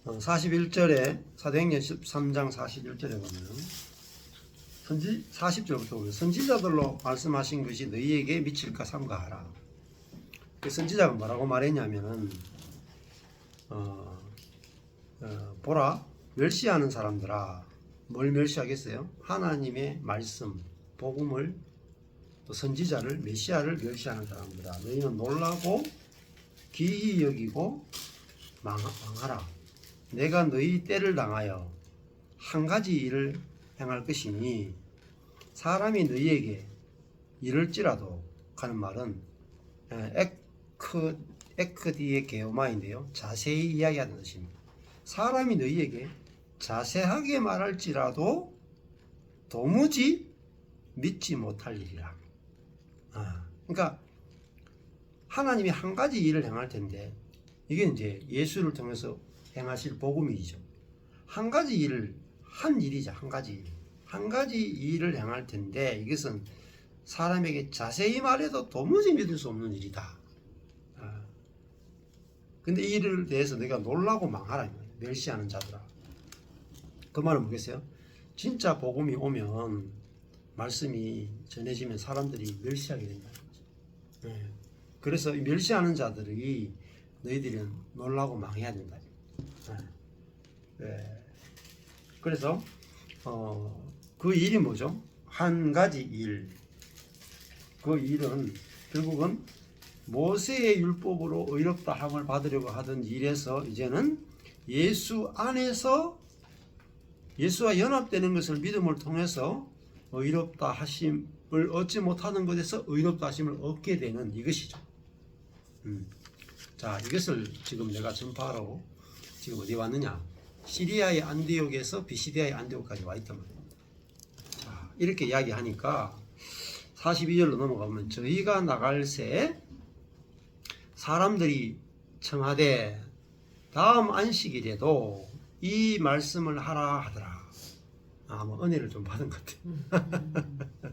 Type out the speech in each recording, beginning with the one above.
41절에 사도행전 13장 41절에 보면 40절부터 보면 선지자들로 말씀하신 것이 너희에게 미칠까 삼가하라. 그 선지자가 뭐라고 말했냐면은 보라, 멸시하는 사람들아, 뭘 멸시하겠어요? 하나님의 말씀, 복음을, 또 선지자를, 메시아를 멸시하는 사람들아, 너희는 놀라고 기이 여기고 망하라. 내가 너희 때를 당하여 한 가지 일을 행할 것이니 사람이 너희에게 이럴지라도 하는 말은 에크디의 게오마인데요, 자세히 이야기하는 것입니다. 사람이 너희에게 자세하게 말할지라도 도무지 믿지 못할 일이라. 그러니까 하나님이 한 가지 일을 행할 텐데, 이게 이제 예수를 통해서 행하실 복음이죠. 한 가지 일을 한 일이죠. 한 가지 일을 행할 텐데 이것은 사람에게 자세히 말해도 도무지 믿을 수 없는 일이다. 근데 이 일에 대해서 내가 놀라고 망하라. 멸시하는 자들아. 그 말은 뭐겠어요? 진짜 복음이 오면, 말씀이 전해지면 사람들이 멸시하게 된다는 거죠. 그래서 멸시하는 자들이 너희들은 놀라고 망해야 된다. 그래서 그 일이 뭐죠? 한 가지 일. 그 일은 결국은 모세의 율법으로 의롭다 함을 받으려고 하던 일에서 이제는 예수 안에서 예수와 연합되는 것을 믿음을 통해서 의롭다 하심을 얻지 못하는 것에서 의롭다 하심을 얻게 되는 이것이죠. 자, 이것을 지금 내가 전파하라고 지금 어디 왔느냐? 시리아의 안디옥에서 비시디아의 안디옥까지 와 있단 말입니다. 자, 이렇게 이야기하니까 42절로 넘어가면 저희가 나갈 새 사람들이 청하되 다음 안식일에도 이 말씀을 하라 하더라. 뭐 은혜를 좀 받은 것 같아요.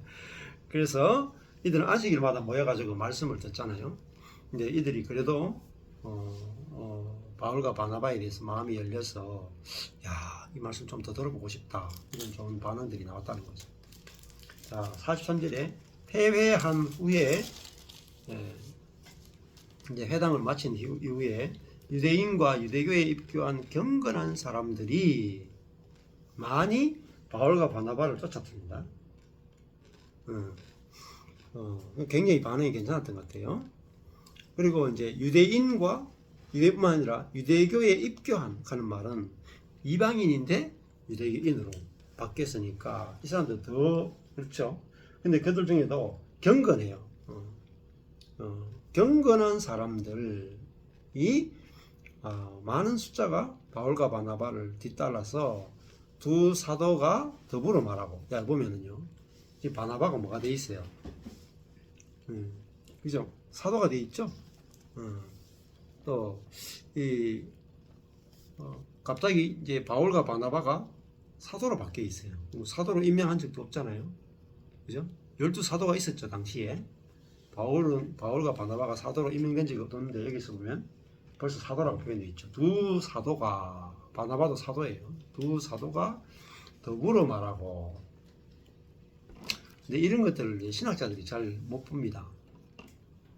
그래서 이들은 안식일마다 모여가지고 말씀을 듣잖아요. 근데 이들이 그래도 바울과 바나바에 대해서 마음이 열려서, 야, 이 말씀 좀 더 들어보고 싶다, 이런 좋은 반응들이 나왔다는 거죠. 자, 43절에 회회한 후에, 이제 회당을 마친 이후에 유대인과 유대교에 입교한 경건한 사람들이 많이 바울과 바나바를 쫓아듭니다. 굉장히 반응이 괜찮았던 것 같아요. 그리고 이제 유대뿐만 아니라 유대교에 입교한 하는 말은 이방인인데 유대인으로 바뀌었으니까 이 사람들 더 그렇죠. 근데 그들 중에도 경건해요. 경건한 사람들이 많은 숫자가 바울과 바나바를 뒤따라서 두 사도가 더불어 말하고, 야, 보면은요, 이 바나바가 뭐가 돼 있어요? 그죠? 사도가 돼 있죠? 또, 갑자기 이제 바울과 바나바가 사도로 바뀌어 있어요. 사도로 임명한 적도 없잖아요. 그죠? 12사도가 있었죠, 당시에. 바울과 바나바가 사도로 임명된 적이 없는데, 여기서 보면 벌써 사도라고 표현되어 있죠. 두 사도가, 바나바도 사도예요. 두 사도가 더불어 말하고. 근데 이런 것들을 신학자들이 잘 못 봅니다.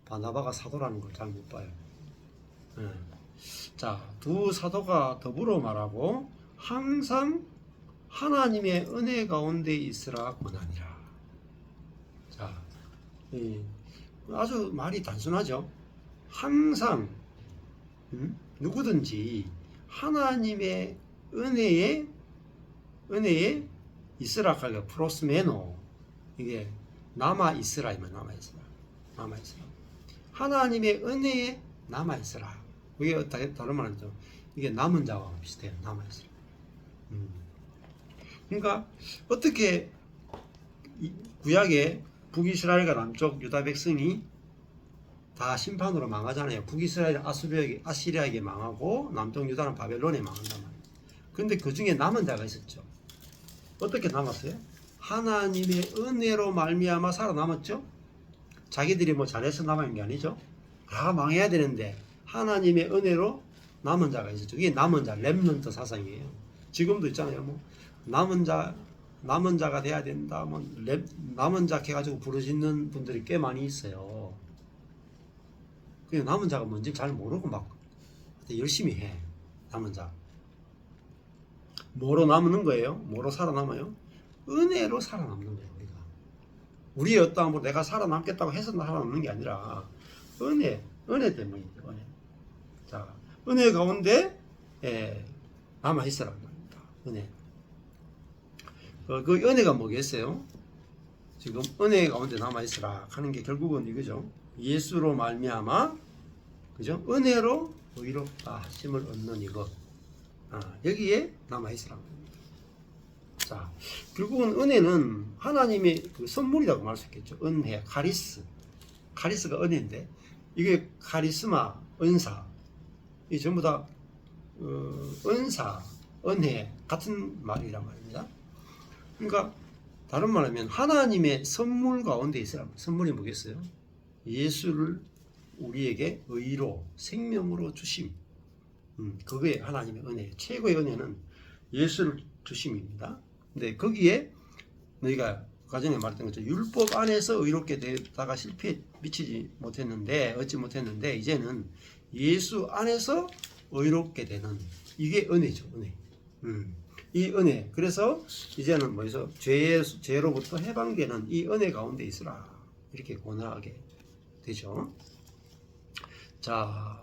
바나바가 사도라는 걸 잘 못 봐요. 자, 두 사도가 더불어 말하고 항상 하나님의 은혜 가운데 있으라 권하니라. 자, 아주 말이 단순하죠. 항상 누구든지 하나님의 은혜에 있으라 하니까 프로스메노, 이게 남아 있으라, 이면 남아 있으라. 하나님의 은혜에 남아 있으라. 이게 다른 말이죠. 이게 남은 자와 비슷해요. 남아 있으라. 그러니까 어떻게 구약의 북이스라엘과 남쪽 유다 백성이 다 심판으로 망하잖아요. 북이스라엘 아시리아에게 망하고 남쪽 유다는 바벨론에 망한단 말이에요. 그런데 그 중에 남은 자가 있었죠. 어떻게 남았어요? 하나님의 은혜로 말미암아 살아남았죠. 자기들이 뭐 잘해서 남은 게 아니죠. 다 망해야 되는데 하나님의 은혜로 남은 자가 있었죠. 이게 남은 자, 렘넌트 사상이에요. 지금도 있잖아요. 뭐 남은 자가 돼야 된다. 뭐 남은 자 해가지고 부르짖는 분들이 꽤 많이 있어요. 그냥 남은 자가 뭔지 잘 모르고 막 열심히 해. 남은 자. 뭐로 남는 거예요? 뭐로 살아남아요? 은혜로 살아남는 거예요. 우리의 어떠함으로 내가 살아남겠다고 해서 살아남는 게 아니라 은혜 때문이죠. 은혜. 자, 은혜 가운데 남아 있으라는 겁니다. 은혜. 그 은혜가 뭐겠어요? 지금 은혜 가운데 남아 있으라 하는 게 결국은 이거죠. 예수로 말미암아, 그죠? 은혜로 의롭다 하심을 얻는 이것. 여기에 남아 있으라는 겁니다. 자, 결국은 은혜는 하나님의 그 선물이라고 말할 수 있겠죠. 은혜, 카리스가 은혜인데, 이게 카리스마, 은사, 이 전부 다 은사, 은혜 같은 말이란 말입니다. 그러니까 다른 말하면 하나님의 선물 가운데 있으라. 선물이 뭐겠어요? 예수를 우리에게 의로, 생명으로 주심. 그게 하나님의 은혜. 최고의 은혜는 예수를 주심입니다. 근데 거기에 너희가 가정에 말했던 것처럼 율법 안에서 의롭게 되다가 실패에 얻지 못했는데 이제는 예수 안에서 의롭게 되는 이게 은혜죠. 은혜. 이 은혜. 그래서 이제는 뭐해서 죄로부터 해방되는 이 은혜 가운데 있으라. 이렇게 권하게 되죠. 자,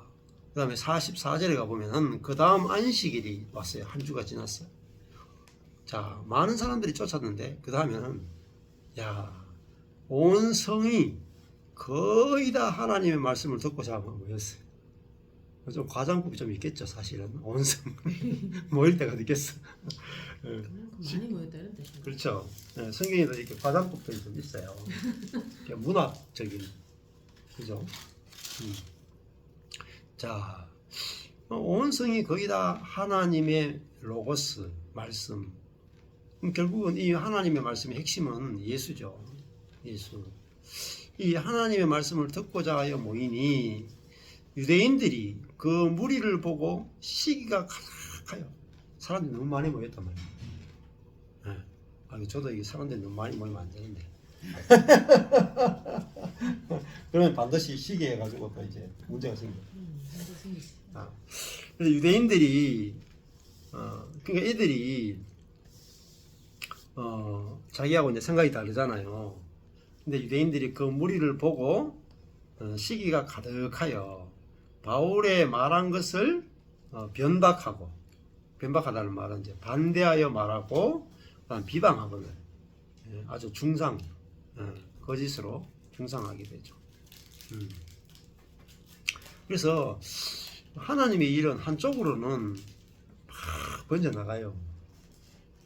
그 다음에 44절에 가보면은 그 다음 안식일이 왔어요. 한 주가 지났어요. 자, 많은 사람들이 쫓았는데 그 다음에는 온 성이 거의 다 하나님의 말씀을 듣고자 모였어요. 좀 과장법이 좀 있겠죠. 사실은 온 성 모일 때가 있겠어. 많이 모였다 이런 뜻이죠. 그렇죠. 성경에도 이렇게 과장법들이 좀 있어요. 문학적인, 그죠? 자, 온 성이 거의 다 하나님의 로고스 말씀. 결국은 이 하나님의 말씀의 핵심은 예수죠. 예수. 이 하나님의 말씀을 듣고자 하여 모이니 유대인들이 그 무리를 보고 시기가 가득하여 사람들이 너무 많이 모였단 말이에요. 저도 이게 사람들이 너무 많이 모이면 안 되는데. 그러면 반드시 시기해가지고 또 이제 문제가 생겨요. 그래서 유대인들이 그러니까 애들이 자기하고 이제 생각이 다르잖아요. 근데 유대인들이 그 무리를 보고 시기가 가득하여 바울의 말한 것을 변박하다는 말은 이제 반대하여 말하고 비방하거든. 아주 거짓으로 중상하게 되죠. 그래서 하나님의 일은 한쪽으로는 막 번져나가요.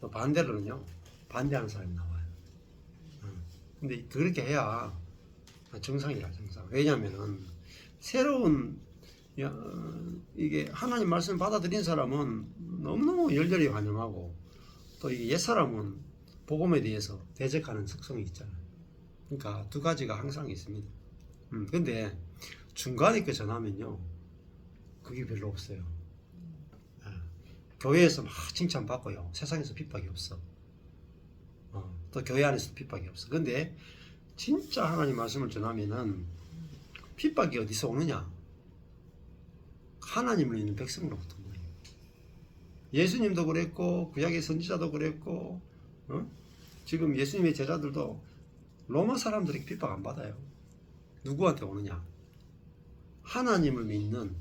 또 반대로는요, 반대하는 사람이 나와요. 근데 그렇게 해야 정상이라, 정상. 왜냐면은 새로운 이게 하나님 말씀을 받아들인 사람은 너무너무 열렬히 환영하고 또 이게 옛사람은 복음에 대해서 대적하는 특성이 있잖아요. 그러니까 두 가지가 항상 있습니다. 근데 중간에 그 전하면요, 그게 별로 없어요. 교회에서 막 칭찬받고요, 세상에서 핍박이 없어. 또 교회 안에서 핍박이 없어. 근데 진짜 하나님 말씀을 전하면은 핍박이 어디서 오느냐? 하나님을 믿는 백성으로부터 오는 거예요. 예수님도 그랬고 구약의 선지자도 그랬고 지금 예수님의 제자들도 로마 사람들에게 핍박 안 받아요. 누구한테 오느냐? 하나님을 믿는,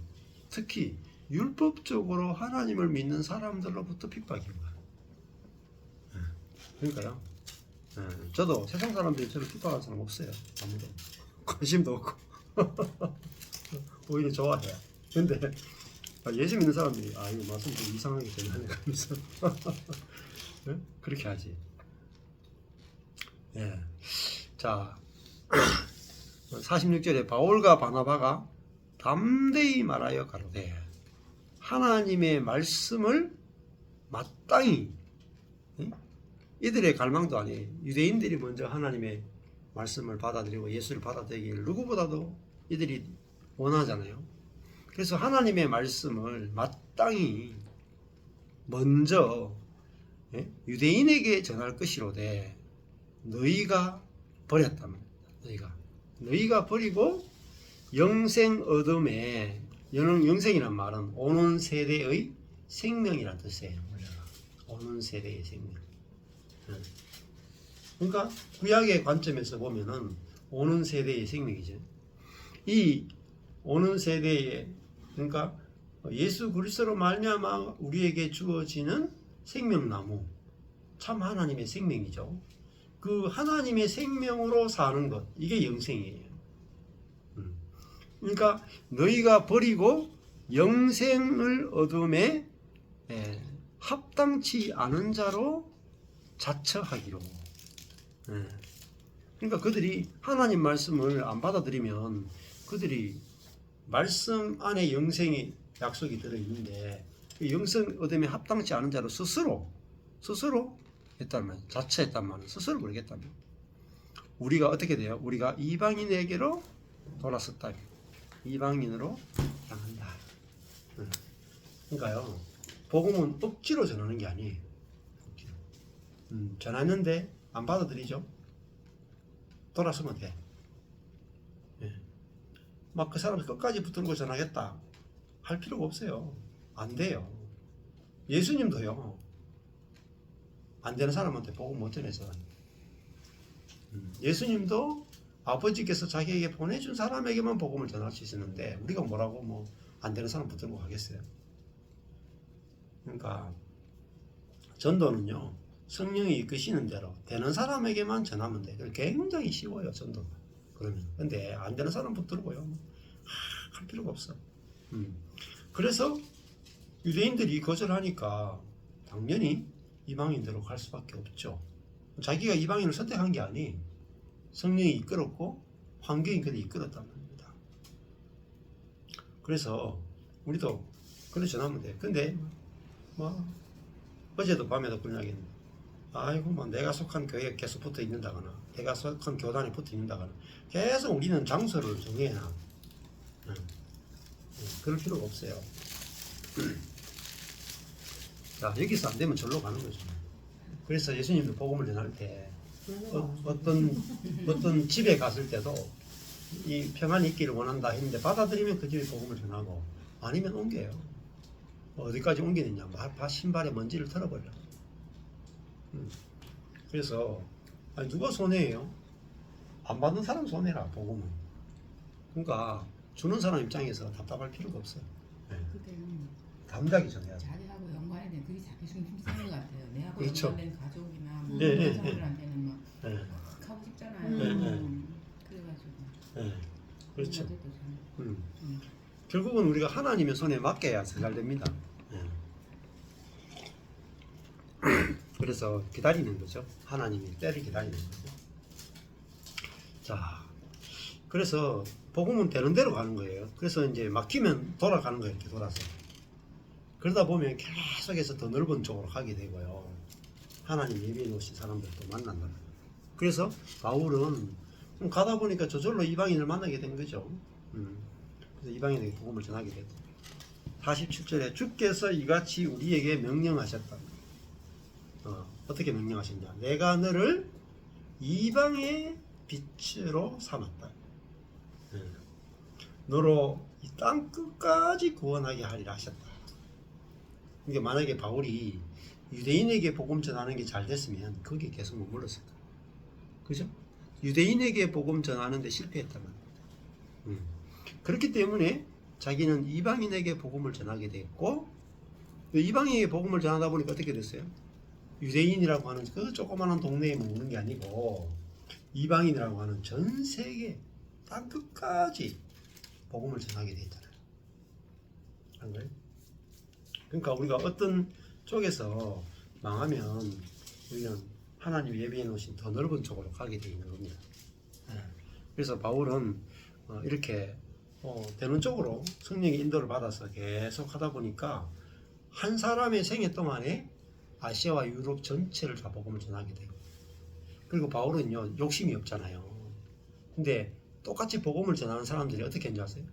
특히 율법적으로 하나님을 믿는 사람들로부터 핍박이 와요. 그러니까요, 저도 세상 사람들이 저를 핍박하는 사람 없어요. 아무도 관심도 없고 오히려 좋아해요. 근데 예수 믿는 사람들이 이거 말씀 좀 이상하게 되네 하면서 그렇게 하지. 자, 46절에 바울과 바나바가 담대히 말하여 가로되 하나님의 말씀을 마땅히, 이들의 갈망도 아니에요. 유대인들이 먼저 하나님의 말씀을 받아들이고 예수를 받아들이기를 누구보다도 이들이 원하잖아요. 그래서 하나님의 말씀을 마땅히 먼저 유대인에게 전할 것이로되 너희가 버렸단 말이야. 너희가 버리고 영생 얻음에, 영생이란 말은 오는 세대의 생명이란 뜻이에요. 오는 세대의 생명. 그러니까 구약의 관점에서 보면은 오는 세대의 생명이죠. 이 오는 세대에, 그러니까 예수 그리스도로 말미암아 우리에게 주어지는 생명나무, 참 하나님의 생명이죠. 그 하나님의 생명으로 사는 것, 이게 영생이에요. 그러니까 너희가 버리고 영생을 얻음에 합당치 않은 자로 자처하기로. 그러니까 그들이 하나님 말씀을 안 받아들이면 그들이 말씀 안에 영생의 약속이 들어있는데 그 영생 얻음에 합당치 않은 자로 스스로 했단 말이에요. 자처했단 말이에요. 스스로 모르겠단 말이에요. 우리가 어떻게 돼요? 우리가 이방인에게로 돌아섰다. 이방인으로 향한다. 그러니까요, 복음은 억지로 전하는 게 아니에요. 전하는데 안 받아들이죠? 돌아서면 돼. 막 그 사람을 끝까지 붙들고 전하겠다 할 필요가 없어요. 안 돼요. 예수님도요, 안 되는 사람한테 복음 못 전해서. 예수님도 아버지께서 자기에게 보내준 사람에게만 복음을 전할 수 있었는데 우리가 뭐라고 뭐 안 되는 사람 붙들고 가겠어요? 그러니까 전도는요, 성령이 이끄시는 대로 되는 사람에게만 전하면 돼. 굉장히 쉬워요, 전도가. 그러면. 근데 안 되는 사람 붙들고요, 할 필요가 없어. 그래서 유대인들이 거절하니까 당연히 이방인대로 갈 수밖에 없죠. 자기가 이방인을 선택한 게 아니, 성령이 이끌었고 환경이 그를 이끌었단 말입니다. 그래서 우리도 그래 전하면 돼. 근데 뭐 어제도 밤에도 그런 이야기 했는데, 아이고 뭐 내가 속한 교회에 계속 붙어 있는다거나 내가 속한 교단에 붙어 있는다거나 계속 우리는 장소를 정해놔. 그럴 필요가 없어요. 자, 여기서 안 되면 절로 가는 거죠. 그래서 예수님도 복음을 전할 때 어떤 집에 갔을 때도 이 평안이 있기를 원한다 했는데 받아들이면 그 집에 복음을 전하고, 아니면 옮겨요. 어디까지 옮기느냐, 신발에 먼지를 털어버려. 그래서 아니, 누가 손해예요? 안 받는 사람 손해라, 복음은. 그러니까 주는 사람 입장에서 답답할 필요가 없어요. 그때는 담대하게 전해야 돼. 자기하고 연관이 된 그게 자기 중심 쓰는 것 같아요. 내하고 그렇죠. 연관된 가족이나 뭐 예, 사람들한테는 막 하고 싶잖아요. 그래가지고. 그렇죠. 그래도 저는, 결국은 우리가 하나님의 손에 맡겨야 잘 됩니다. 그래서 기다리는 거죠. 하나님이 때를 기다리는 거죠. 자, 그래서 복음은 되는 대로 가는 거예요. 그래서 이제 막히면 돌아가는 거예요. 이렇게 돌아서. 그러다 보면 계속해서 더 넓은 쪽으로 가게 되고요. 하나님 예비해 놓으신 사람들도 만난다. 그래서 바울은 가다 보니까 저절로 이방인을 만나게 된 거죠. 그래서 이방인에게 복음을 전하게 되고, 47절에 주께서 이같이 우리에게 명령하셨다. 어떻게 명령하셨냐? 내가 너를 이방의 빛으로 삼았다. 너로 이 땅 끝까지 구원하게 하리라 하셨다. 그러니까 만약에 바울이 유대인에게 복음 전하는 게 잘 됐으면 거기에 계속 머물렀을 거야. 그죠? 유대인에게 복음 전하는데 실패했단 말이야. 그렇기 때문에 자기는 이방인에게 복음을 전하게 됐고, 이방인에게 복음을 전하다 보니까 어떻게 됐어요? 유대인이라고 하는 그 조그마한 동네에 머무는 게 아니고 이방인이라고 하는 전 세계 땅 끝까지 복음을 전하게 됐잖아요. 한 거예요? 그러니까 우리가 어떤 쪽에서 망하면 우리는 하나님 예비해 놓으신 더 넓은 쪽으로 가게 되어 있는 겁니다. 그래서 바울은 이렇게 되는 쪽으로 성령의 인도를 받아서 계속 하다 보니까 한 사람의 생애 동안에 아시아와 유럽 전체를 다 복음을 전하게 돼요. 그리고 바울은요, 욕심이 없잖아요. 근데 똑같이 복음을 전하는 사람들이 어떻게 했는지 아세요?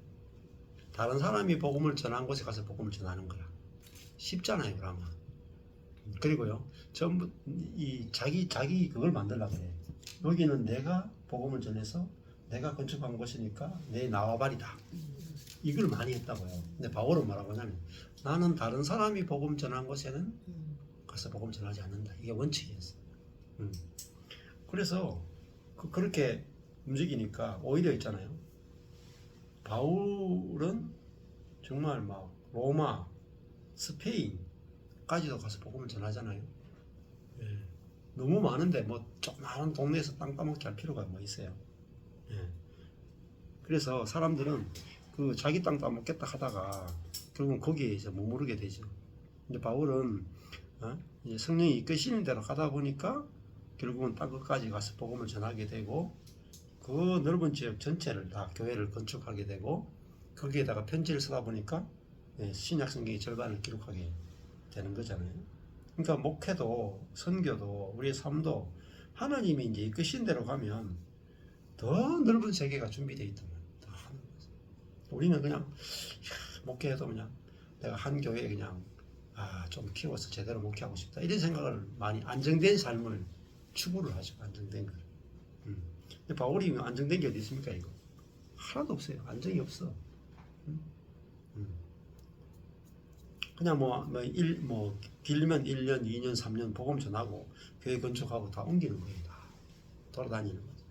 다른 사람이 복음을 전한 곳에 가서 복음을 전하는 거야. 쉽잖아요, 그러면. 그리고요, 전부 이 자기 그걸 만들려고 그래. 여기는 내가 복음을 전해서 내가 건축한 곳이니까 내 나와바리다. 이걸 많이 했다고요. 근데 바울은 뭐라고 하냐면 나는 다른 사람이 복음 전한 곳에는 가서 복음 전하지 않는다. 이게 원칙이었어. 그래서 그렇게 움직이니까 오히려 있잖아요. 바울은 정말 막 로마, 스페인까지도 가서 복음을 전하잖아요. 예. 너무 많은데 뭐 조그마한 동네에서 땅 따먹기 할 필요가 뭐 있어요. 예. 그래서 사람들은 그 자기 땅 따먹겠다 하다가 결국은 거기에 이제 머무르게 되죠. 근데 바울은 이제 성령이 이끄시는 대로 가다 보니까 결국은 땅 끝까지 가서 복음을 전하게 되고 그 넓은 지역 전체를 다 교회를 건축하게 되고 거기에다가 편지를 쓰다 보니까 신약 성경의 절반을 기록하게 되는 거잖아요. 그러니까 목회도 선교도 우리의 삶도 하나님이 이제 이끄신 대로 가면 더 넓은 세계가 준비되어 있단 말이에요. 더 하는 거죠. 우리는 그냥 목회해도 그냥 내가 한 교회에 그냥 좀 키워서 제대로 목회하고 싶다 이런 생각을 많이 안정된 삶을 추구를 하죠. 안정된 걸. 근데 바울이 안정된 게 어디 있습니까? 이거 하나도 없어요. 안정이 없어. 그냥 길면 1년, 2년, 3년 복음 전하고 교회 건축하고 다 옮기는 거예요. 다 돌아다니는 거죠.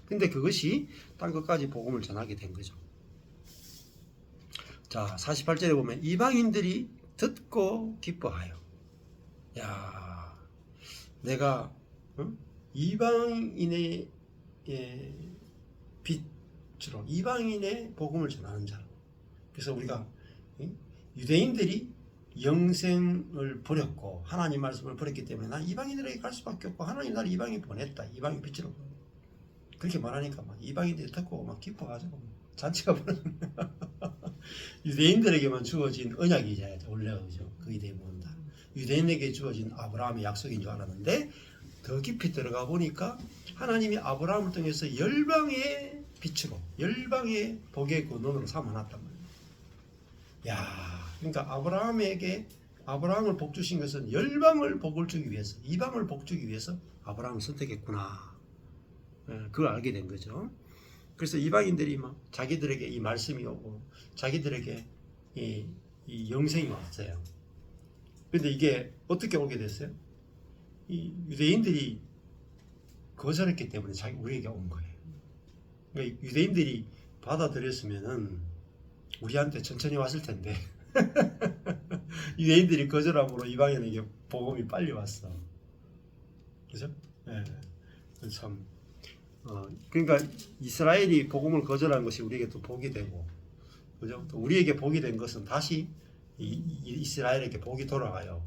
근데 그것이 땅 끝까지 복음을 전하게 된 거죠. 자, 48절에 보면 이방인들이 듣고 기뻐하여. 야, 내가 이방인의 빛으로 이방인의 복음을 전하는 자로. 그래서 우리가 유대인들이 영생을 버렸고 하나님 말씀을 버렸기 때문에 난 이방인들에게 갈 수밖에 없고 하나님 나를 이방인 보냈다. 이방인 빛으로. 그렇게 말하니까 막 이방인들이 듣고 막 기뻐가지고 잔치가 벌어졌네. 유대인들에게만 주어진 언약이잖아요. 원래 그죠? 거의 대부분 다. 유대인에게 주어진 아브라함의 약속인 줄 알았는데 더 깊이 들어가 보니까 하나님이 아브라함을 통해서 열방의 빛으로 열방의 복의 근원으로 삼아놨단 말이에요. 야, 그러니까 아브라함을 복 주신 것은 열방을 복을 주기 위해서, 이방을 복 주기 위해서 아브라함을 선택했구나. 그걸 알게 된 거죠. 그래서 이방인들이 막 자기들에게 이 말씀이 오고 자기들에게 이 영생이 왔어요. 근데 이게 어떻게 오게 됐어요? 이 유대인들이 거절했기 때문에 우리에게 온 거예요. 그러니까 유대인들이 받아들였으면은 우리한테 천천히 왔을 텐데 유대인들이 거절함으로 이방인에게 복음이 빨리 왔어. 그죠? 네. 참. 그러니까 이스라엘이 복음을 거절한 것이 우리에게 또 복이 되고, 그죠? 또 우리에게 복이 된 것은 다시 이스라엘에게 복이 돌아가요.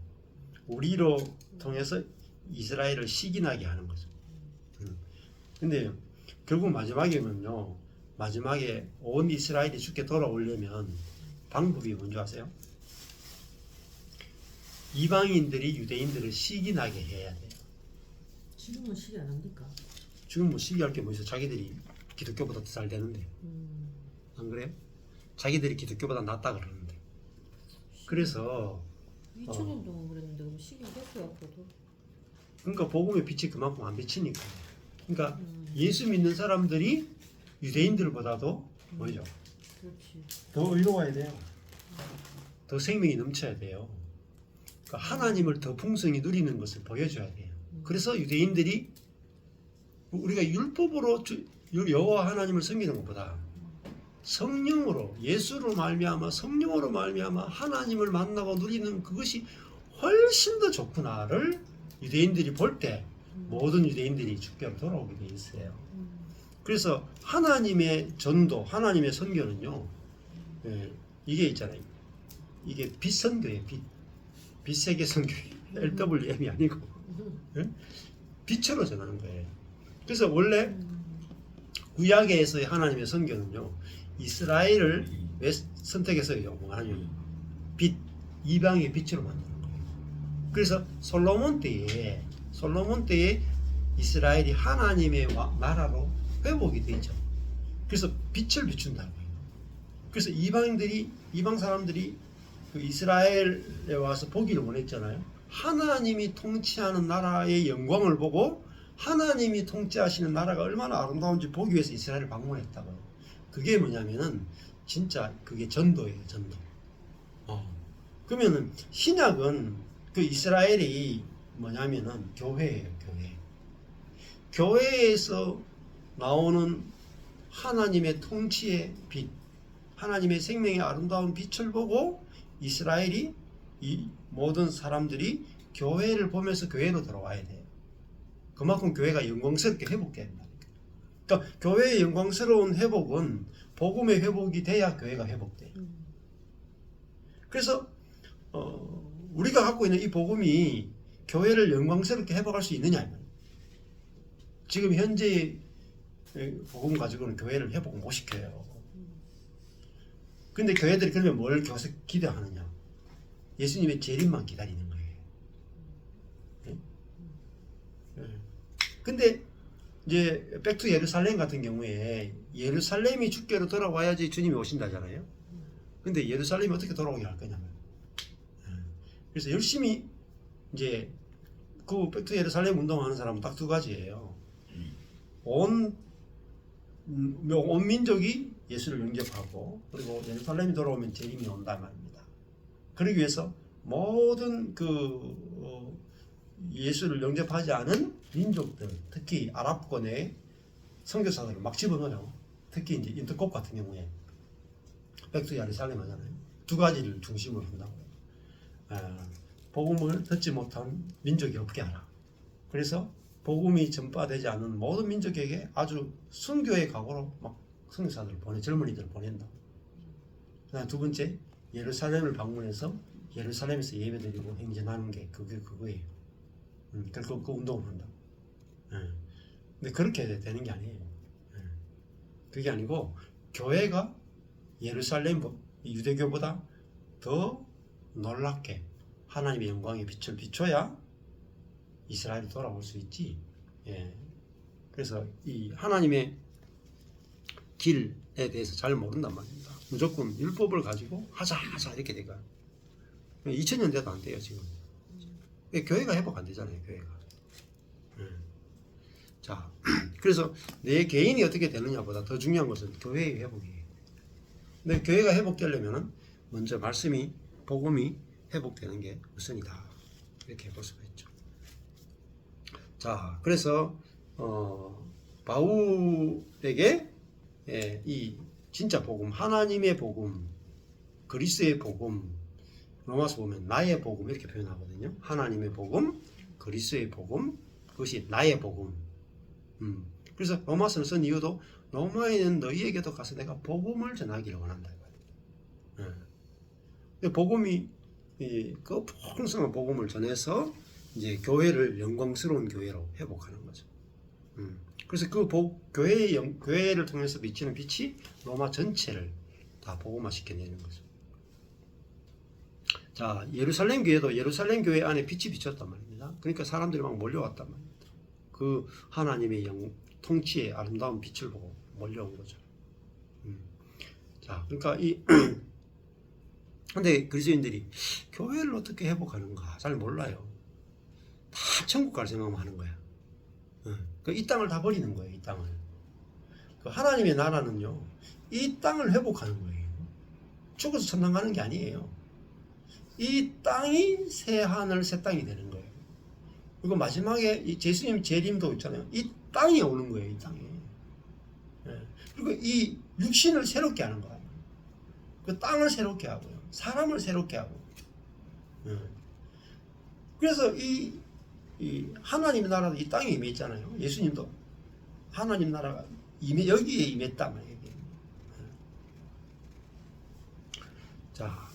우리로 통해서 이스라엘을 시기나게 하는 거죠. 근데 결국 마지막에는요, 마지막에 온 이스라엘이 주께 돌아오려면 방법이 뭔지 아세요? 이방인들이 유대인들을 시기나게 해야 돼요. 지금은 시기 안 합니까? 지금 뭐 시기할 게 뭐 있어? 자기들이 기독교보다 더 잘 되는데. 안 그래요? 자기들이 기독교보다 낫다 그러는데. 그래서 2000년 동안 그랬는데 그럼 시기 됐어요 앞으로도. 그러니까 복음의 빛이 그만큼 안 비치니까. 그러니까 예수 믿는 사람들이 유대인들보다도 뭐죠? 그렇지. 더 의로워야 돼요. 더 생명이 넘쳐야 돼요. 그러니까 하나님을 더 풍성히 누리는 것을 보여줘야 돼요. 그래서 유대인들이 우리가 율법으로 여호와 하나님을 섬기는 것보다 성령으로 예수로 말미암아 성령으로 말미암아 하나님을 만나고 누리는 그것이 훨씬 더 좋구나를 유대인들이 볼 때 모든 유대인들이 주께로 돌아오게 돼 있어요. 그래서 하나님의 전도, 하나님의 선교는요, 이게 있잖아요. 이게 빛선교예요. 빛세계 선교예요. LWM이 아니고 빛으로 전하는 거예요. 그래서 원래 구약에서의 하나님의 선교는요, 이스라엘을 왜 선택해서요? 하나님 빛, 이방의 빛으로 만드는 거예요. 그래서 솔로몬 때에 이스라엘이 하나님의 나라로 회복이 되죠. 그래서 빛을 비춘다는 거예요. 그래서 이방 사람들이 그 이스라엘에 와서 보기를 원했잖아요. 하나님이 통치하는 나라의 영광을 보고 하나님이 통치하시는 나라가 얼마나 아름다운지 보기 위해서 이스라엘을 방문했다고요. 그게 뭐냐면은 진짜 그게 전도예요, 전도. 그러면은 신약은 그 이스라엘이 뭐냐면은 교회예요, 교회. 교회에서 나오는 하나님의 통치의 빛, 하나님의 생명의 아름다운 빛을 보고 이스라엘이 이 모든 사람들이 교회를 보면서 교회로 들어와야 돼요. 그만큼 교회가 영광스럽게 회복돼야 된다. 그러니까 교회의 영광스러운 회복은 복음의 회복이 돼야 교회가 회복돼요. 그래서 우리가 갖고 있는 이 복음이 교회를 영광스럽게 회복할 수 있느냐. 지금 현재 복음 가지고는 교회를 회복 못 시켜요. 근데 교회들이 그러면 뭘 기대하느냐? 예수님의 재림만 기다리는 거예요. 근데 이제 백투 예루살렘 같은 경우에 예루살렘이 주께로 돌아와야지 주님이 오신다잖아요. 근데 예루살렘이 어떻게 돌아오게 할 거냐면, 그래서 열심히 이제 그 백투 예루살렘 운동하는 사람은 딱 두 가지예요. 온 민족이 예수를 영접하고, 그리고 예루살렘이 돌아오면 재림이 온다 말입니다. 그러기 위해서 모든 예수를 영접하지 않은 민족들, 특히 아랍권의 선교사들을 막 집어넣어요. 특히 이제 인터콥 같은 경우에 백투 예루살렘 하잖아요. 두 가지를 중심으로 한다고요. 복음을 듣지 못한 민족이 없게 하라. 그래서 복음이 전파되지 않는 모든 민족에게 아주 순교의 각오로 막 선교사들을 젊은이들을 보낸다. 그다음 두 번째, 예루살렘을 방문해서 예루살렘에서 예배드리고 행진하는 게 그거예요. 그래서 그 운동을 한다. 근데 그렇게 되는 게 아니에요. 그게 아니고 교회가 예루살렘 유대교보다 더 놀랍게 하나님의 영광의 빛을 비춰야 이스라엘이 돌아올 수 있지. 그래서 이 하나님의 길에 대해서 잘 모른단 말입니다. 무조건 율법을 가지고 하자 이렇게 되니까 2000년 돼도 안 돼요 지금. 교회가 회복 안 되잖아요, 교회가. 자, 그래서 내 개인이 어떻게 되느냐보다 더 중요한 것은 교회의 회복이에요. 근데 교회가 회복되려면은 먼저 말씀이, 복음이 회복되는 게 우선이다. 이렇게 볼 수가 있죠. 자, 그래서 바울에게 이 진짜 복음, 하나님의 복음, 그리스의 복음, 로마서 보면 나의 복음 이렇게 표현하거든요. 하나님의 복음, 그리스의 복음, 그것이 나의 복음. 그래서 로마서를 쓴 이유도 로마에 있는 너희에게도 가서 내가 복음을 전하기를 원한다. 복음이 그 풍성한 복음을 전해서 이제 교회를 영광스러운 교회로 회복하는 거죠. 그래서 그 교회를 통해서 비치는 빛이 로마 전체를 다 복음화 시켜내는 거죠. 자, 예루살렘 교회도 예루살렘 교회 안에 빛이 비쳤단 말입니다. 그러니까 사람들이 막 몰려왔단 말입니다. 그 하나님의 통치의 아름다운 빛을 보고 몰려온 거죠. 자, 그러니까 근데 그리스도인들이 교회를 어떻게 회복하는가 잘 몰라요. 다 천국 갈 생각만 하는 거야. 이 땅을 다 버리는 거예요. 이 땅을. 그 하나님의 나라는요, 이 땅을 회복하는 거예요. 죽어서 천당 가는 게 아니에요. 이 땅이 새 하늘 새 땅이 되는 거예요. 그리고 마지막에 이 예수님 재림도 있잖아요. 이 땅이 오는 거예요. 이 땅에. 그리고 이 육신을 새롭게 하는 거예요. 그 땅을 새롭게 하고요. 사람을 새롭게 하고. 그래서 이 하나님의 나라도 이 땅에 임했잖아요. 예수님도 하나님 나라가 여기에 임했단 말이에요. 자,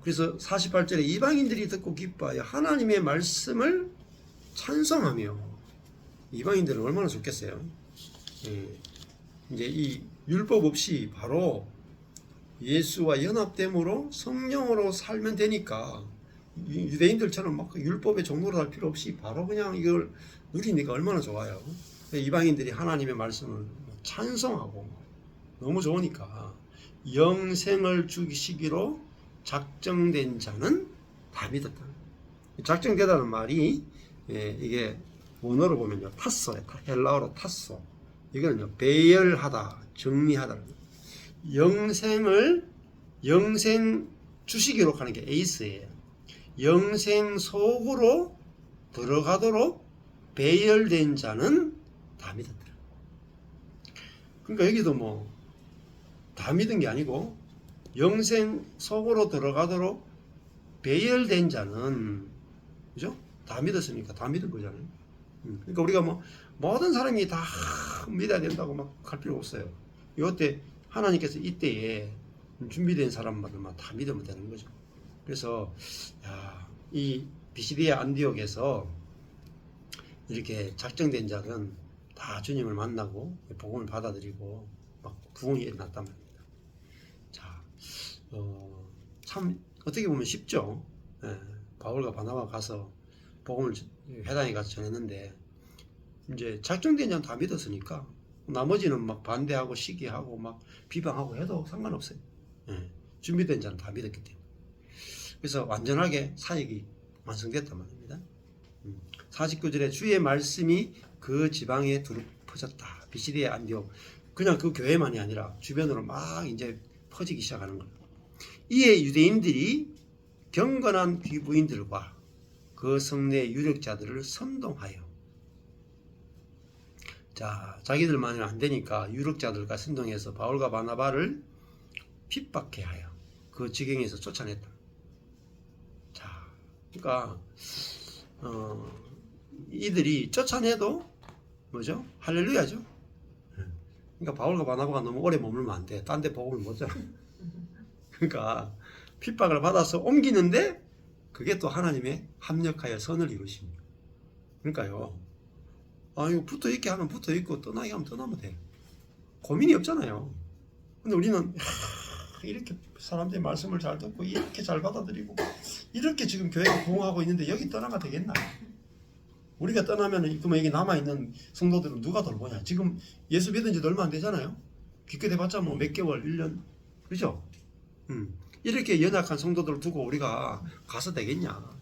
그래서 48절에 이방인들이 듣고 기뻐하여 하나님의 말씀을 찬송하며. 이방인들은 얼마나 좋겠어요. 이제 이 율법 없이 바로 예수와 연합됨으로 성령으로 살면 되니까 유대인들처럼 막 율법의 종로를 할 필요 없이 바로 그냥 이걸 누리니까 얼마나 좋아요. 이방인들이 하나님의 말씀을 찬송하고 너무 좋으니까 영생을 주시기로 작정된 자는 다 믿었다. 작정되다는 말이 이게 원어로 보면요 타소예요. 헬라어로 타소. 이거는요 배열하다, 정리하다. 영생 주시기로 하는 게 에이스예요. 영생 속으로 들어가도록 배열된 자는 다 믿었다. 그러니까 여기도 뭐 다 믿은 게 아니고 영생 속으로 들어가도록 배열된 자는 그죠? 다 믿었으니까 다 믿은 거잖아요. 그러니까 우리가 뭐 모든 사람이 다 믿어야 된다고 막 할 필요 없어요. 이때 하나님께서 이때에 준비된 사람들만 다 믿으면 되는 거죠. 그래서 이 비시디아 안디옥에서 이렇게 작정된 자는 다 주님을 만나고 복음을 받아들이고 막 부흥이 일어났단 말입니다. 자, 참 어떻게 보면 쉽죠. 바울과 바나바가 가서 복음을 회당에 가서 전했는데 이제 작정된 자는 다 믿었으니까 나머지는 막 반대하고 시기하고 막 비방하고 해도 상관없어요. 준비된 자는 다 믿었기 때문에. 그래서 완전하게 사역이 완성됐단 말입니다. 49절에 주의 말씀이 그 지방에 두루 퍼졌다. 비시디아 안디옥. 그냥 그 교회만이 아니라 주변으로 막 이제 퍼지기 시작하는 거예요. 이에 유대인들이 경건한 귀부인들과 그 성내 유력자들을 선동하여, 자, 자기들만은 안 되니까 유력자들과 선동해서 바울과 바나바를 핍박해 하여 그 지경에서 쫓아냈다. 자, 그러니까 이들이 쫓아내도 뭐죠? 할렐루야죠. 그러니까 바울과 바나바가 너무 오래 머물면 안 돼. 딴 데 복음을 못 전해. 그러니까 핍박을 받아서 옮기는데 그게 또 하나님의 합력하여 선을 이루십니다. 그러니까요. 이거 붙어 있게 하면 붙어 있고 떠나게 하면 떠나면 돼. 고민이 없잖아요. 근데 우리는 이렇게 사람들의 말씀을 잘 듣고 이렇게 잘 받아들이고 이렇게 지금 교회가 부흥하고 있는데 여기 떠나가 되겠나? 우리가 떠나면 그러면 여기 남아있는 성도들은 누가 돌보냐? 지금 예수 믿은 지도 얼마 안 되잖아요. 기껏 해봤자 뭐 몇 개월, 1년. 그죠? 이렇게 연약한 성도들을 두고 우리가 가서 되겠냐?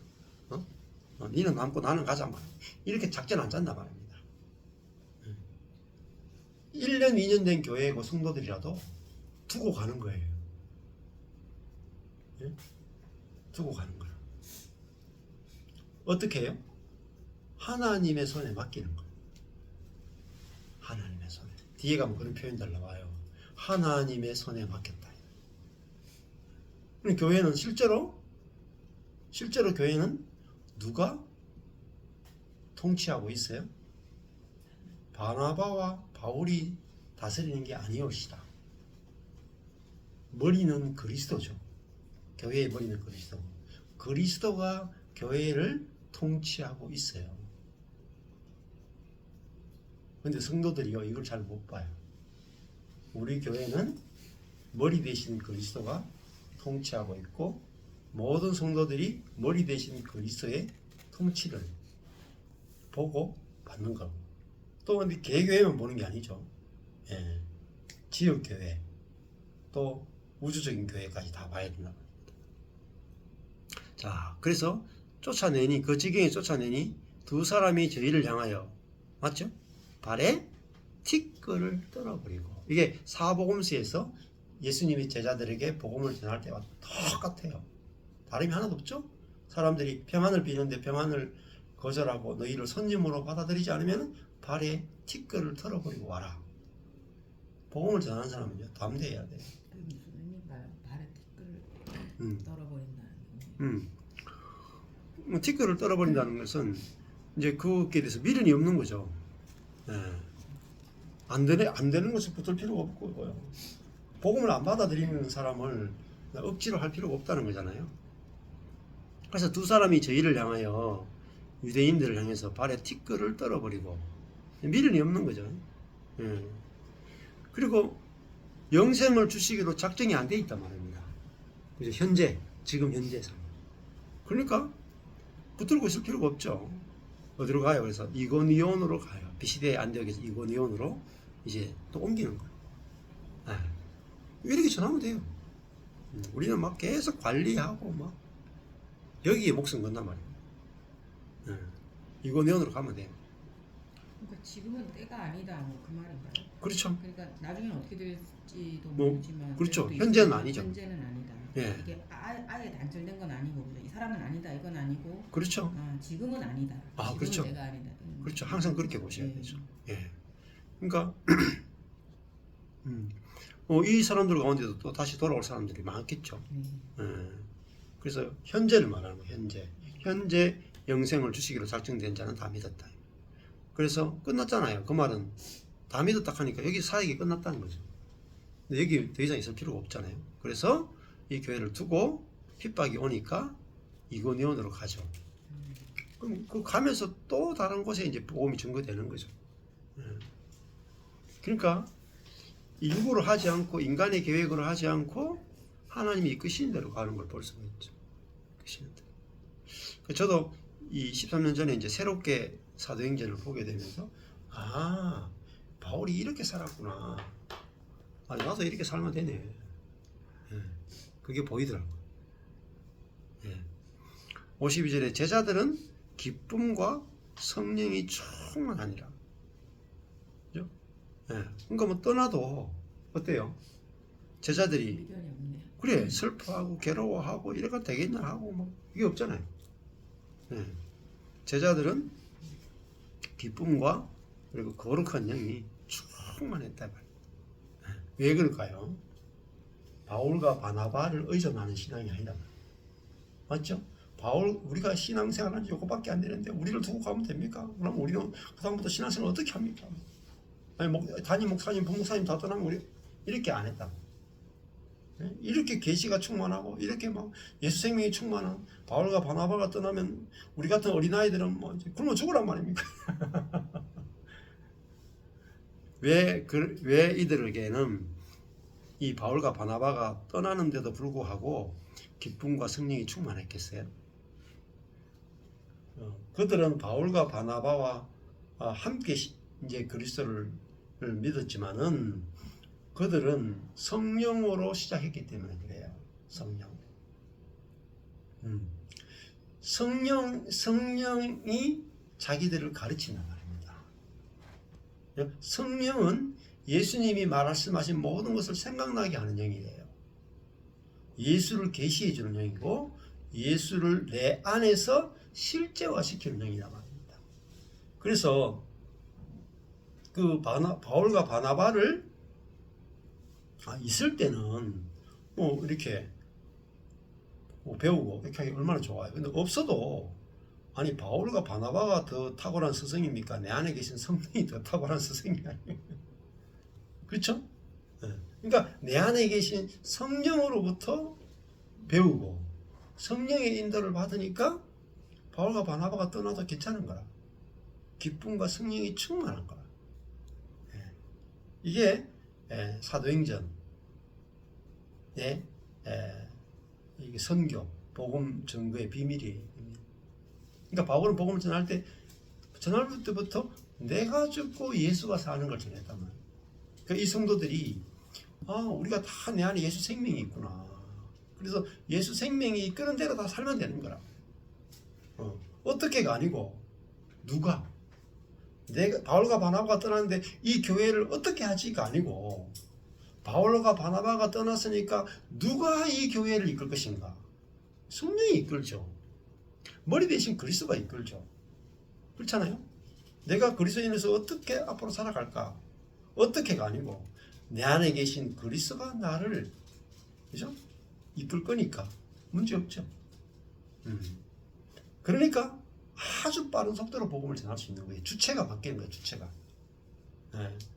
니는 남고 나는 가자 말. 이렇게 작전 안 짠단 말입니다. 1년, 2년 된 교회고 성도들이라도 두고 가는 거예요. 두고 가는 거예요. 어떻게 해요? 하나님의 손에 맡기는 거예요. 하나님의 손에. 뒤에 가면 그런 표현들 나와요. 하나님의 손에 맡겼다. 교회는 실제로 교회는 누가 통치하고 있어요? 바나바와 바울이 다스리는 게 아니옵시다. 머리는 그리스도죠. 교회의 머리는 그리스도. 그리스도가 교회를 통치하고 있어요. 근데 성도들이요 이걸 잘 못 봐요. 우리 교회는 머리 대신 그리스도가 통치하고 있고 모든 성도들이 머리 대신 그리스도의 통치를 보고 받는 거고. 또 근데 개교회만 보는 게 아니죠. 지역교회 또 우주적인 교회까지 다 봐야 된다. 자, 그래서 쫓아내니 그 지경에 쫓아내니 두 사람이 저희를 향하여 맞죠? 발에 티끌을 떨어버리고. 이게 사복음서에서 예수님이 제자들에게 복음을 전할 때와 똑같아요. 다름이 하나도 없죠? 사람들이 평안을 비는데 평안을 거절하고 너희를 손님으로 받아들이지 않으면 발에 티끌을 털어버리고 와라. 복음을 전하는 사람은요 담대해야 돼요. 무슨 의미인가요? 발에 티끌을 떨어버린다는 게. 티끌을 떨어버린다는 것은 이제 그것에 대해서 미련이 없는 거죠. 안 되는 것을 붙을 필요가 없고요. 복음을 안 받아들이는 사람을 억지로 할 필요가 없다는 거잖아요. 그래서 두 사람이 저희를 향하여 유대인들을 향해서 발에 티끌을 떨어버리고 미련이 없는 거죠. 그리고 영생을 주시기로 작정이 안 돼 있단 말입니다. 지금 현재 상황. 그러니까 붙들고 있을 필요가 없죠. 어디로 가요? 그래서 이고니온으로 가요. 비시디아 안디옥에서 이고니온으로 이제 또 옮기는 거예요. 이렇게 전하면 돼요. 우리는 막 계속 관리하고 막 여기에 목숨 건단 말이에요. 이거 내원으로 가면 돼요. 그러니까 지금은 때가 아니다 뭐 그 말인가요? 그렇죠. 그러니까 나중에는 어떻게 될지도 뭐, 모르지만 그렇죠. 그래도 현재는 이제 아니죠. 현재는 아니다. 예. 이게 아예 단절된 건 아니고 그죠? 이 사람은 아니다 이건 아니고 그렇죠. 지금은 아니다. 아, 지금은 그렇죠. 내가 아니다. 그렇죠. 항상 그렇게 보셔야 예. 되죠. 예. 그러니까 이 사람들 가운데도 또 다시 돌아올 사람들이 많겠죠. 예. 그래서 현재를 말하는 거예요. 현재 영생을 주시기로 작정된 자는 다 믿었다. 그래서 끝났잖아요. 그 말은 다 믿었다 하니까 여기 사역이 끝났다는 거죠. 근데 여기 더 이상 있을 필요가 없잖아요. 그래서 이 교회를 두고 핍박이 오니까 이고니온으로 가죠. 그럼 그 가면서 또 다른 곳에 이제 복음이 증거되는 거죠. 그러니까 일부러 하지 않고 인간의 계획으로 하지 않고 하나님이 이끄시는 대로 가는 걸 볼 수가 있죠. 이끄시는 대로. 저도 이 13년 전에 이제 새롭게 사도행전을 보게 되면서 바울이 이렇게 살았구나. 나도 이렇게 살면 되네. 그게 보이더라고요. 52절에 제자들은 기쁨과 성령이 충만하니라. 그죠? 그러니까 뭐 떠나도 어때요? 제자들이 미련이 없네요. 그래 슬퍼하고 괴로워하고 이래가 되겠냐 하고 뭐 이게 없잖아요. 제자들은 기쁨과 그리고 거룩한 영이 충만했다. 왜 그럴까요? 바울과 바나바를 의존하는 신앙이 아니다. 맞죠? 우리가 신앙생활 한지 요거밖에 안 되는데 우리를 두고 가면 됩니까? 그럼 우리는 그다음부터 신앙생활 어떻게 합니까? 아니 담임 목사님, 부목사님 다 떠나면 우리 이렇게 안 했다. 이렇게 계시가 충만하고 이렇게 막 예수 생명이 충만한 바울과 바나바가 떠나면 우리 같은 어린아이들은 뭐 이제 굶어 죽으란 말입니까? 왜 이들에게는 이 바울과 바나바가 떠나는데도 불구하고 기쁨과 성령이 충만했겠어요? 그들은 바울과 바나바와 함께 이제 그리스도를 믿었지만은 그들은 성령으로 시작했기 때문에 그래요. 성령이 자기들을 가르치는 말입니다. 성령은 예수님이 말씀하신 모든 것을 생각나게 하는 영이에요. 예수를 계시해 주는 영이고 예수를 내 안에서 실제화시키는 영이란 말입니다. 그래서 그 바울과 바나바를 있을 때는 뭐 이렇게 뭐 배우고 이렇게 하기 얼마나 좋아요. 근데 없어도 아니 바울과 바나바가 더 탁월한 스승입니까? 내 안에 계신 성령이 더 탁월한 스승이 아니에요. 그렇죠? 그러니까 내 안에 계신 성령으로부터 배우고 성령의 인도를 받으니까 바울과 바나바가 떠나도 괜찮은 거라. 기쁨과 성령이 충만한 거라. 이게 사도행전의 이게 선교, 복음 증거의 비밀이에요. 그러니까 바울은 복음을 전할 때부터 내가 죽고 예수가 사는 걸 전했단 말이에요. 그러니까 이 성도들이 우리가 다 내 안에 예수 생명이 있구나. 그래서 예수 생명이 이끄는 대로 다 살면 되는 거라. 어떻게가 아니고 누가 내가 바울과 바나바가 떠났는데 이 교회를 어떻게 하지가 아니고 바울과 바나바가 떠났으니까 누가 이 교회를 이끌 것인가? 성령이 이끌죠. 머리 대신 그리스도가 이끌죠. 그렇잖아요? 내가 그리스도인으로서 어떻게 앞으로 살아갈까? 어떻게가 아니고 내 안에 계신 그리스도가 나를 그죠? 이끌 거니까 문제 없죠. 그러니까 아주 빠른 속도로 복음을 전할 수 있는 거예요. 주체가 바뀌는 거예요. 주체가.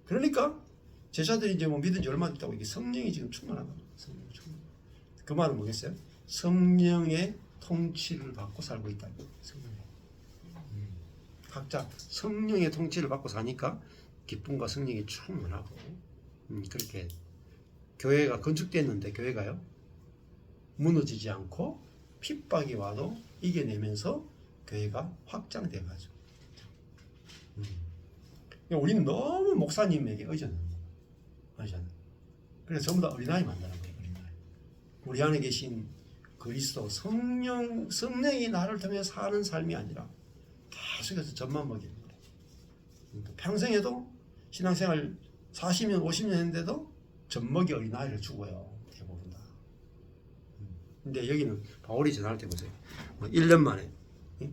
그러니까 제자들이 이제 뭐 믿은 지 얼마 됐다고 이게 성령이 지금 충만하다. 성령이 충만. 그 말은 뭐겠어요? 성령의 통치를 받고 살고 있다. 성령의. 각자 성령의 통치를 받고 사니까 기쁨과 성령이 충만하고 그렇게 교회가 건축됐는데 교회가요 무너지지 않고 핍박이 와도 이겨내면서 교회가 확장돼 가죠. 우리는 너무 목사님에게 의존합니다. 그래서 전부 다 어린아이 만드는 거예요. 어린아이. 우리 안에 계신 그리스도 성령이 나를 통해 사는 삶이 아니라 계속해서 젖만 먹이는 거예요. 그러니까 평생에도 신앙생활 40년 50년 했는데도 젖먹이 어린아이를 죽어요. 대부분 다. 근데 여기는 바울이 전할 때 보세요. 1년 만에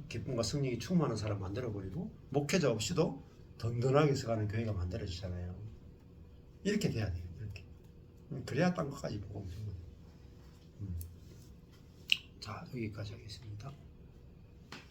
기쁨과 성령이 충만한 사람 만들어버리고 목회자 없이도 든든하게 서가는 교회가 만들어지잖아요. 이렇게 돼야 돼요. 이렇게. 그래야 딴 것까지 보고 오는 거예요. 자, 여기까지 하겠습니다.